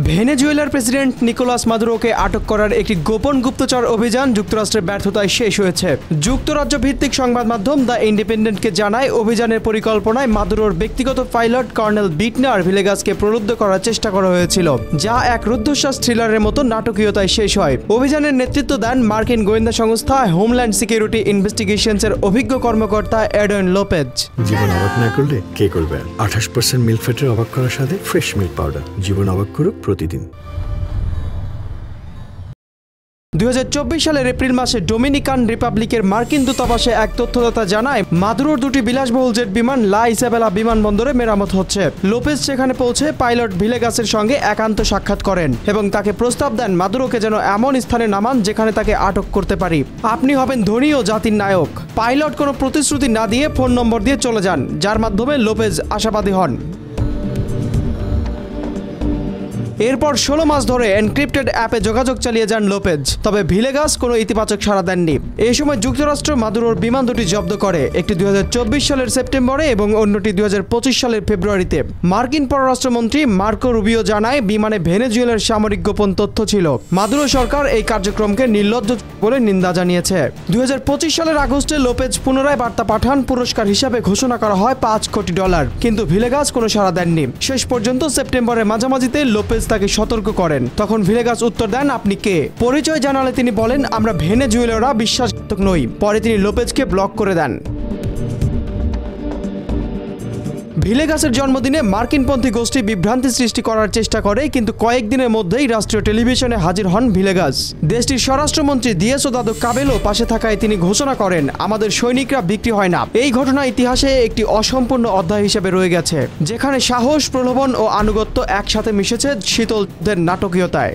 ভেনেজুয়েলার president Nicolas মাদুরোকে আটক করার একটি গোপন গুপ্তচর অভিযান যুক্তরাষ্ট্রের ব্যর্থতায় শেষ হয়েছে। যুক্তরাজ্য ভিত্তিক সংবাদ মাধ্যম দ্য ইন্ডিপেন্ডেন্টকে জানায়, অভিযানের পরিকল্পনায় মাদুরোর ব্যক্তিগত পাইলট কর্নেল বিটনার ভিলেগাসকে প্রলুব্ধ করার চেষ্টা করা হয়েছিল, যা এক রুদ্ধশ্বাস থ্রিলারের মতো নাটকীয়তায় শেষ হয়। অভিযানের নেতৃত্ব দেন মার্কিন গোয়েন্দা সংস্থা হোমল্যান্ড সিকিউরিটি ইনভেস্টিগেশনসের অভিজ্ঞ কর্মকর্তা এডওয়ার্ড লোপেজ। জীবন অবাক না করলে কে করবে? 28% মিল্ক ফ্যাটের অবাক করার সাথে ফ্রেশ মিল্ক পাউডার। জীবন অবাক করুক প্রতিদিন। 2024 সালের এপ্রিল মাসে ডোমিনিকান রিপাবলিকের মার্কিন দূতাবাসে এক তথ্যদাতা জানায়, মাদুরোর দুটি বিলাসবহুল জেট বিমান লা ইসাবেলা বিমানবন্দরে মেরামত হচ্ছে। লোপেজ সেখানে পৌঁছে পাইলট ভিলেগাসের সঙ্গে একান্ত সাক্ষাৎ করেন এবং তাকে প্রস্তাব দেন মাদুরোকে যেন এমন স্থানে নামান যেখানে তাকে আটক করতে পারি। আপনি হবেন ধনী ও জাতির নায়ক। পাইলট কোনো প্রতিশ্রুতি না দিয়ে ফোন নম্বর দিয়ে চলে যান, যার মাধ্যমে লোপেজ আশাবাদী হন। এরপর 16 মাস ধরে এনক্রিপ্টেড অ্যাপে যোগাযোগ চালিয়ে যান লোপেজ, তবে ভিলেগাস কোনো ইতিবাচক সাড়া দেননি। এই সময় যুক্তরাষ্ট্র মাদুরোর বিমান দুটি জব্দ করে, একটি 2024 সালের সেপ্টেম্বরে এবং অন্যটি 2025 সালের ফেব্রুয়ারিতে। মার্কিন পররাষ্ট্রমন্ত্রী মার্কো রুবিও জানায়, বিমানে ভেনেজুয়েলার সামরিক গোপন তথ্য ছিল। মাদুরো সরকার এই কার্যক্রমকে নির্লজ্জ বলে নিন্দা জানিয়েছে। 2025 সালের আগস্টে লোপেজ পুনরায় বার্তা পাঠান, পুরস্কার হিসাবে ঘোষণা করা হয় $5 কোটি, কিন্তু ভিলেগাস কোনো সাড়া দেননি। শেষ পর্যন্ত সেপ্টেম্বরের মাঝামাঝিতে লোপেজ তাকে সতর্ক করেন। তখন ভিলেগাস উত্তর দেন, আপনি কে? পরিচয় জানালে তিনি বলেন, আমরা ভেনেজুয়েলারা বিশ্বাসঘাতক নই। পরে তিনি লোপেজকে ব্লক করে দেন। ভিলেগাসের জন্মদিনে মার্কিনপন্থী গোষ্ঠী বিভ্রান্তি সৃষ্টি করার চেষ্টা করে, কিন্তু কয়েকদিনের মধ্যেই রাষ্ট্রীয় টেলিভিশনে হাজির হন ভিলেগাস। দেশটির স্বরাষ্ট্রমন্ত্রী দিয়েসোদাদো কাবেলো পাশে থাকায় তিনি ঘোষণা করেন, আমাদের সৈনিকরা বিক্রি হয় না। এই ঘটনা ইতিহাসে একটি অসম্পূর্ণ অধ্যায় হিসেবে রয়ে গেছে, যেখানে সাহস, প্রলোভন ও আনুগত্য একসাথে মিশেছে শীতল যুদ্ধের নাটকীয়তায়।